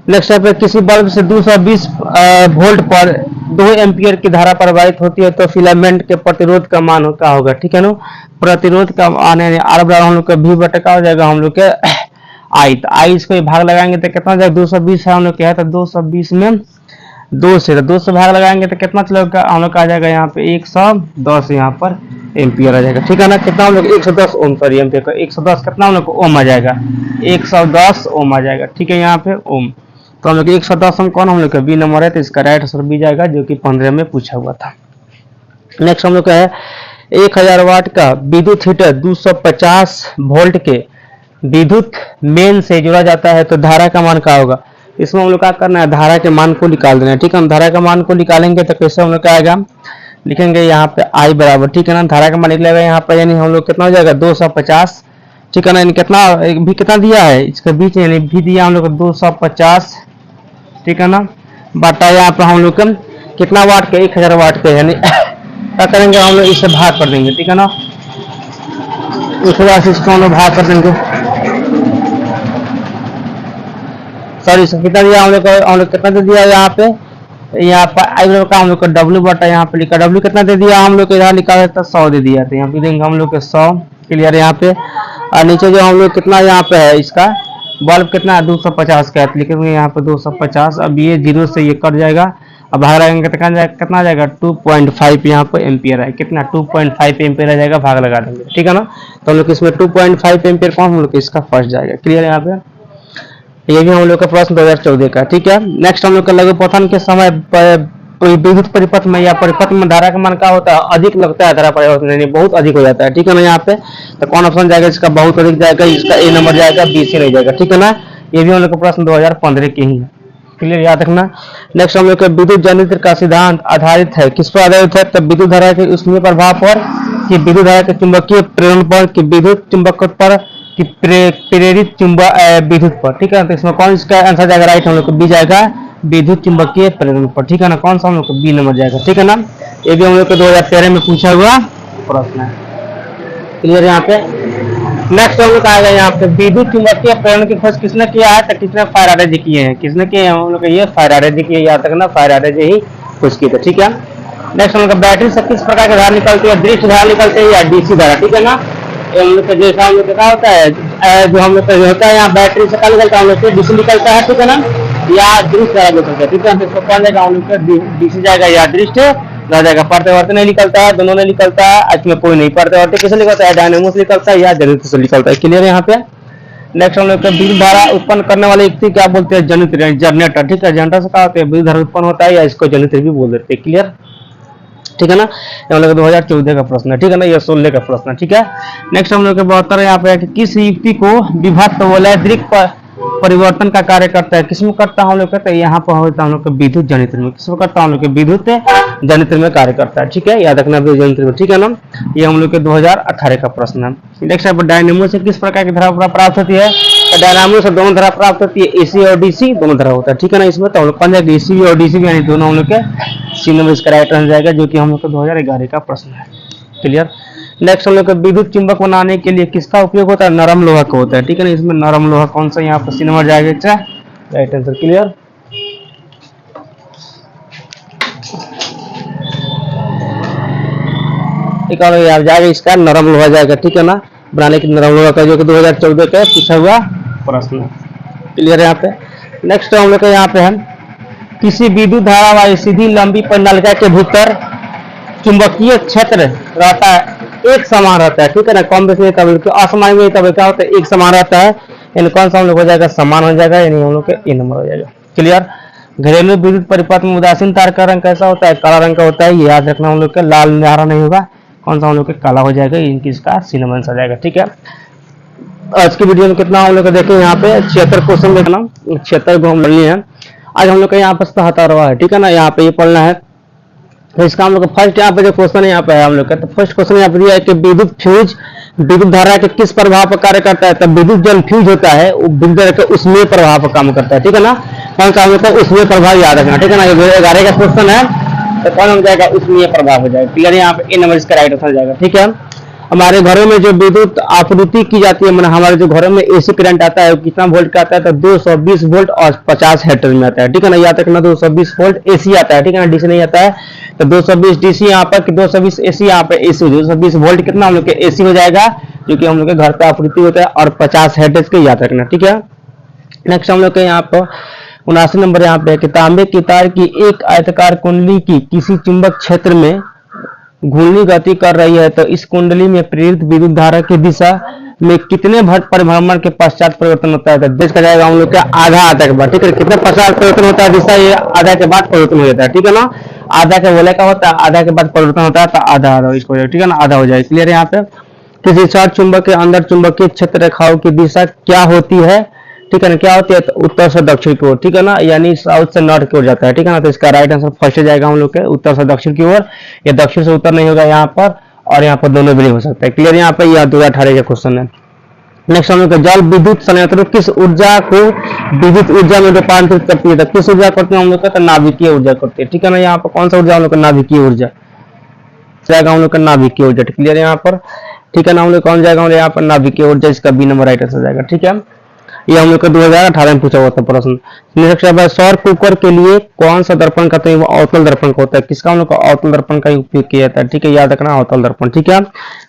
नेक्स्ट है किसी बल्ब से 220 वोल्ट पर 2 एम्पियर की धारा प्रवाहित होती है तो फिलामेंट के प्रतिरोध का मान क्या होगा, ठीक है ना, प्रतिरोध का आने आर बराबर हम लोग का V बटा का हो जाएगा हम लोग के आई, तो आई इसको भाग लगाएंगे तो कितना जाएगा 220 है हम लोग क्या, तो 220 में 2 से भाग लगाएंगे तो कितना चलेगा हम लोग का आ जाएगा यहाँ पे 110 यहाँ पर एम्पियर आ जाएगा, ठीक है ना, कितना हम लोग 110 ओम सॉरी एम्पियर का 110 कितना हम लोग को ओम आ जाएगा 110 ओम आ जाएगा, ठीक है यहाँ पे ओम। तो हम लोग 110 ओम कौन हम लोग का B नंबर है, तो इसका राइट आंसर B जाएगा जो कि 15 में पूछा हुआ था। नेक्स्ट हम लोग का है 1000 वाट का विद्युत हीटर 250 वोल्ट के विद्युत मेन से जोड़ा जाता है तो धारा का मान क्या होगा, इसमें हम लोग क्या करना है, धारा के मान को निकाल देना है, ठीक है। हम धारा का मान को निकालेंगे तो कैसे हम लोग क्या आएगा, लिखेंगे यहाँ पे आई बराबर, ठीक है ना, धारा का मान निकलेगा यहाँ पर, यानी हम लोग कितना हो जाएगा 250, ठीक है ना, यानी कितना भी कितना दिया है इसके बीच, यानी भी दिया हम लोग 250, ठीक है ना, बटा यहाँ पे हम लोग कितना वाट के 1000 वाट के, यानी क्या करेंगे हम लोग इसे भाग कर देंगे, ठीक है ना, 1000 से इसको हम लोग भाग कर देंगे, सॉरी कितना दिया हम लोग कितना दे दिया यहाँ पे, यहाँ पर आई लोग का हम लोग का W बटा यहाँ पे लिखा, W कितना दे दिया हम लोग को, इधर लिखा था 100 दे दिया, तो यहाँ पे देंगे हम लोग के 100। क्लियर यहाँ पे, और नीचे जो हम लोग कितना यहाँ पे है इसका बल्ब कितना है 250 का, लिखेंगे यहाँ पे 250, अब ये 0 से ये कट जाएगा, अब भाग लगाएंगे तो कितना आ जाएगा 2.5 यहाँ पे एम्पियर है, कितना 2.5 एम्पियर आ जाएगा, भाग लगा देंगे, ठीक है ना। तो हम लोग इसमें 2.5 एम्पियर कौन हम लोग इसका फर्स्ट जाएगा। क्लियर यहाँ पे, ये भी हम लोग का प्रश्न 2014 का, ठीक है। नेक्स्ट हम लोग का लघु पठन के समय विद्युत परिपथ में या परिपथ में धारा का मान क्या होता है, अधिक लगता है धारा परिवर्तन, यानी बहुत अधिक हो जाता है, ठीक है ना। यहाँ पे तो कौन ऑप्शन जाएगा, इसका बहुत अधिक जाएगा, इसका ए नंबर जाएगा, बी से नहीं जाएगा, ठीक है ना। ये भी हम लोग का प्रश्न 2015 के ही है। क्लियर, याद रखना। नेक्स्ट हम लोग का विद्युत जनित्र का सिद्धांत आधारित है, किस पर आधारित है, तब विद्युत धारा के उसमें प्रभाव पर, कि विद्युत धारा के चुंबकीय प्रेरण पर, कि विद्युत चुंबक पर, कि प्रेरित चुंबक विद्युत पर, ठीक है। तो इसमें कौन इसका आंसर जाएगा, राइट हम लोग को बी जाएगा, विद्युत चुंबकीय प्रेरण पर, ठीक है ना। कौन सा हम लोग को बी नंबर जाएगा, ठीक है ना। ये भी हम लोग को 2013 में पूछा हुआ प्रश्न है। क्लियर यहाँ पे। नेक्स्ट हम लोग आएगा यहाँ पे विद्युत चुंबकीय प्रेरण की खोज किसने किया है, तो किसने फाराडे जी किए हैं, किसने किए हैं हम लोग ये फाराडे जी किए, याद रखना फाराडे जी ही खोज किए थे, ठीक है। नेक्स्ट हम लोग बैटरी से किस प्रकार की धारा निकलती है, दृष्टि धारा निकलती है या डीसी धारा, ठीक है ना। हम लोग का जैसा हम लोग क्या होता है, जो हम लोग का होता है यहाँ बैटरी से क्या निकलता है, हम लोग से डीसी निकलता है, ठीक है ना, या दृष्टि धारा निकलता है, ठीक है। तो इसको कौन जाएगा, हम लोग का डीसी जाएगा या दृष्टि रह जाएगा। परिवर्तन नहीं निकलता है, दोनों नहीं निकलता है, इसमें कोई नहीं परिवर्तन किसे निकलता है, डायनेमो से निकलता है या जनित्र से निकलता है। क्लियर है यहाँ पे। नेक्स्ट हम लोग विद्युत धारा उत्पन्न करने वाले व्यक्ति क्या बोलते हैं, जनित्र, जनरेटर, ठीक है। जनरेटर से क्या होता है, विद्युत धारा उत्पन्न होता है या इसको जनित्र भी बोल देते हैं। क्लियर, ठीक है ना। हम लोग 2014 का प्रश्न है, ठीक है ना, ये 16 का प्रश्न है, ठीक है। नेक्स्ट हम लोग के 72 यहाँ पे कि किस युक्ति को विभक्त वलयाद्रिक परिवर्तन का कार्य करता है, किसमें करता है हम लोग कहते हैं, यहाँ पर होता है हम लोग का विद्युत जनित्र में, किसमें करता है हम लोग के विद्युत जनित्र में कार्य करता है, ठीक है। याद रखना विद्युत जनित्र में, ठीक है ना। ये हम लोग के 2018 का प्रश्न है। नेक्स्ट है डायनेमो से किस प्रकार की धारा प्राप्त होती है, डायनामो से दोनों धारा प्राप्त होती है, एसी और डीसी दोनों धारा होता है, ठीक है ना। इसमें तो हम लोग कौन जाएगा, एसी और डीसी यानी दोनों हम लोग के सी नंबर इसका राइट आंसर जाएगा, जो कि हम लोग का 2011 का प्रश्न है। क्लियर। नेक्स्ट हम लोग का विद्युत चुंबक बनाने के लिए किसका उपयोग होता है, नरम लोहा का होता है, ठीक है ना। इसमें नरम लोहा कौन सा यहाँ पर सी नंबर जाएगा, राइट आंसर। क्लियर। ठीक है, जाएगा इसका नरम लोहा जाएगा, ठीक है ना, बनाने के नरम लोहा का, जो कि 2014 का पूछा हुआ प्रश्न। क्लियर है यहाँ पे। नेक्स्ट हम लोग का यहाँ पे है, किसी विद्युत धारा वाली सीधी लंबी परिनलिका के भीतर चुंबकीय क्षेत्र रहता है, एक समान रहता है, ठीक है ना, कम बेसी नहीं, तब असमान में तब क्या होता है, एक समान रहता है, यानी कौन सा हम लोग हो जाएगा, समान हो जाएगा, यानी हम लोग का ए नंबर हो जाएगा। क्लियर। घरेलू विद्युत परिपथ में उदासीन तार का रंग कैसा होता है, काला रंग का होता है, ये याद रखना हम लोग का, लाल हरा नहीं होगा, कौन सा हम लोग का काला हो जाएगा, इनकी इसका सी नंबर आंसर जाएगा। ठीक है। आज की वीडियो में कितना हम लोग देखें यहाँ पे 76 क्वेश्चन देखना, 76 को हम पढ़नी है। आज हम लोग का यहाँ पर 77वां है, ठीक है ना, यहाँ पे ये पढ़ना है। तो इसका हम लोग फर्स्ट यहाँ पे जो क्वेश्चन है यहाँ पे है हम लोग का, तो फर्स्ट क्वेश्चन यहाँ पे दिया है कि विद्युत फ्यूज विद्युत धारा के किस प्रभाव पर कार्य करता है। तब विद्युत जल फ्यूज होता है वो विद्युत धारा के उसमें प्रभाव पर काम करता है, ठीक है ना, कौन सा हम लोग का उसमें प्रभाव याद रखना, ठीक है ना, ये 11 का क्वेश्चन है, तो कौन हो जाएगा, उसमें प्रभाव हो जाएगा। क्लियर। यहाँ पे ए नंबर इसका राइट आंसर जाएगा। ठीक है। हमारे घरों में जो विद्युत आपूर्ति की जाती है, मतलब हमारे जो घरों में एसी करंट आता है कितना वोल्ट का आता है, तो 220 वोल्ट और 50 हेक्टर में आता है, ठीक है ना, याद रखना 220 वोल्ट एसी आता है, ठीक है ना, डीसी नहीं आता है, तो 220 डीसी यहाँ पर, 220 एसी यहाँ पे एसी, 220 वोल्ट कितना हम लोग के एसी हो जाएगा, जो कि हम लोग के घर पे आपूर्ति होता है, और 50 हेक्टर के याद रखना। ठीक है। नेक्स्ट हम लोग के यहाँ पर 79 नंबर यहाँ पे, तांबे की तार की एक आयताकार कुंडली की किसी चुंबक क्षेत्र में घूर्णी गति कर रही है, तो इस कुंडली में प्रेरित विद्युत धारा की दिशा में कितने परिभ्रमण के पश्चात परिवर्तन होता है, तो देश का जाएगा हम लोग का आधा के बाद, ठीक है, कितने पश्चात परिवर्तन होता है दिशा, ये आधा के बाद परिवर्तन हो जाता है, ठीक है ना, आधा के बोले का होता है, आधा के बाद परिवर्तन होता है, तो आधा इसको, ठीक है ना, आधा हो जाएगा। क्लियर है। यहाँ पे किसी चार चुंबक के अंदर चुंबकीय क्षेत्र रेखाओं की दिशा क्या होती है, ठीक है ना, क्या होती है, तो उत्तर से दक्षिण की ओर, ठीक है ना, यानी साउथ से नॉर्थ की ओर जाता है, ठीक है ना, तो इसका राइट आंसर फर्स्ट जाएगा हम लोग के उत्तर से दक्षिण की ओर, या दक्षिण से उत्तर नहीं होगा यहाँ पर, और यहाँ पर दोनों भी नहीं हो सकता है। क्लियर। यहाँ पर यह 2018 का क्वेश्चन है। नेक्स्ट हम लोग जल विद्युत संयंत्र किस ऊर्जा को विद्युत ऊर्जा में रूपांतरित करती है, तो किस ऊर्जा करते हैं हम लोग का, तो नाभिकीय ऊर्जा करती है, ठीक है ना, यहाँ पर कौन सा ऊर्जा हम लोग का, नाभिकीय ऊर्जा जाएगा हम लोग का, नाभिकीय ऊर्जा। क्लियर है यहाँ पर, ठीक है ना, हम लोग कौन जाएगा, हम लोग यहाँ पर नाभिकीय ऊर्जा, इसका बी नंबर राइट आंसर जाएगा। ठीक है। ये हम लोग का 2018 में पूछा हुआ था प्रश्न। नेक्स्ट है सौर कुकर के लिए कौन सा दर्पण कहते हैं, वो अवतल दर्पण का होता है, किसका हम लोग का अवतल दर्पण का उपयोग किया जाता है, ठीक है, याद रखना अवतल दर्पण। ठीक है।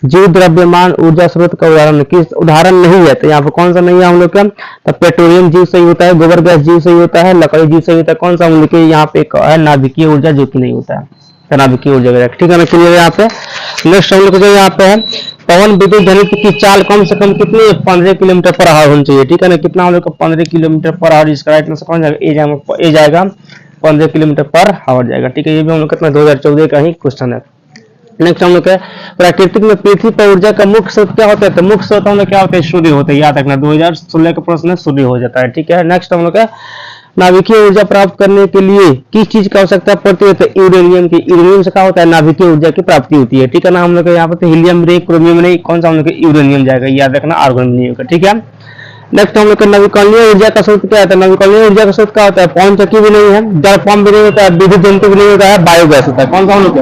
जीव द्रव्यमान ऊर्जा स्रोत का उदाहरण नहीं है, तो यहाँ पर कौन सा नहीं है हम लोग का, तो पेट्रोलियम जीव सही होता है, गोबर गैस जीव सही होता है, लकड़ी जीव सही होता है, कौन सा हम लोग के यहाँ पे है नाभिकीय ऊर्जा, जो कि नहीं होता है, नाभिकीय ऊर्जा, ठीक है ना। क्लियर है यहाँ पे। नेक्स्ट हम लोग जो यहाँ पे है, पवन विद्युत धनुष की चाल कम से कम कितनी 15 किलोमीटर पर आवर होनी चाहिए, ठीक है ना, कितना हम लोग को 15 किलोमीटर पर आवर, इसका राइट आंसर कौन जाएगा, ए जाएगा 15 किलोमीटर पर आवर जाएगा। ठीक है। ये भी हम लोग कितना 2014 का ही क्वेश्चन है। नेक्स्ट हम लोग का प्राकृतिक में पृथ्वी पर ऊर्जा का मुख्य स्रोत क्या होता है, तो मुख्य स्रोत हम लोग क्या होता है, सूर्य होता है, याद रखना 2016 का प्रश्न है, सूर्य हो जाता है। ठीक है। नेक्स्ट हम लोग का नाभिकीय ऊर्जा प्राप्त करने के लिए किस चीज की आवश्यकता पड़ती है, तो यूरेनियम की, यूरेनियम से क्या होता है, नाभिकीय ऊर्जा की प्राप्ति होती है, ठीक है ना, हम लोग यहाँ पर हीलियम रे क्रोमियम नहीं, कौन सा हम लोग यूरेनियम जाएगा, याद रखना आर्गन नहीं होगा। ठीक है। नेक्स्ट हम लोग का नवीकरणीय ऊर्जा का स्रोत क्या है, नवीकरणीय ऊर्जा का स्रोत क्या होता है, पवन चक्की भी नहीं है, जल पंप भी नहीं होता है, विद्युत जंतु भी नहीं होता है, बायोगैस होता है, कौन सा हम लोग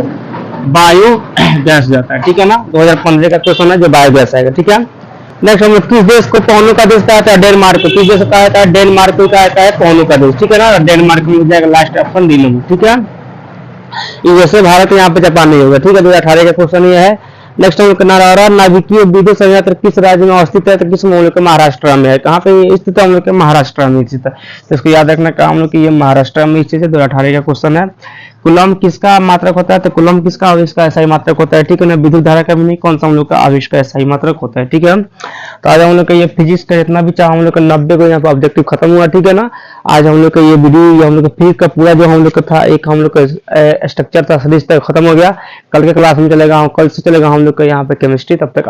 बायो गैस जाता है, ठीक है ना, 2015 का क्वेश्चन है जो बायोगैस आएगा। ठीक है। नेक्स्ट हम लोग किस देश को पवनों का देश कहा था, डेनमार्क, किस देश कहा था, डेनमार्क को कहा है पवनों का देश, ठीक है ना, डेनमार्क में हो जाएगा लास्ट ऑप्शन डी नंबर। ठीक है। यूएसए भारत, यहाँ पे जापान नहीं होगा। ठीक है। 2018 का क्वेश्चन ये है। नेक्स्ट हम लोग नारायण नाभिकीय विद्युत संयंत्र किस राज्य में अवस्थित है, तो किस हम लोग के महाराष्ट्र में है, कहाँ पे स्थित है, हम लोग के महाराष्ट्र में स्थित है, तो इसको याद रखना का हम लोग की ये महाराष्ट्र में स्थित है। 2018 का क्वेश्चन है। कुलम किसका मात्रक होता है, तो कुलम किसका आवेश का SI मात्रक होता है, ठीक है ना, विद्युत धारा का भी नहीं, कौन सा हम लोग का आवेश का SI मात्रक होता है। ठीक है। तो आज हम लोग का ये फिजिक्स का जितना भी चाहे हम लोग का 90 को यहाँ पे ऑब्जेक्टिव खत्म हुआ। ठीक है ना। आज हम लोग का ये वीडियो, ये हम लोग का फिजिक्स का पूरा जो हम लोग का था, एक हम लोग का स्ट्रक्चर था, सदिश तक खत्म हो गया। कल के क्लास में चलेगा, कल से चलेगा हम लोग का यहाँ पे केमिस्ट्री। तब तक आज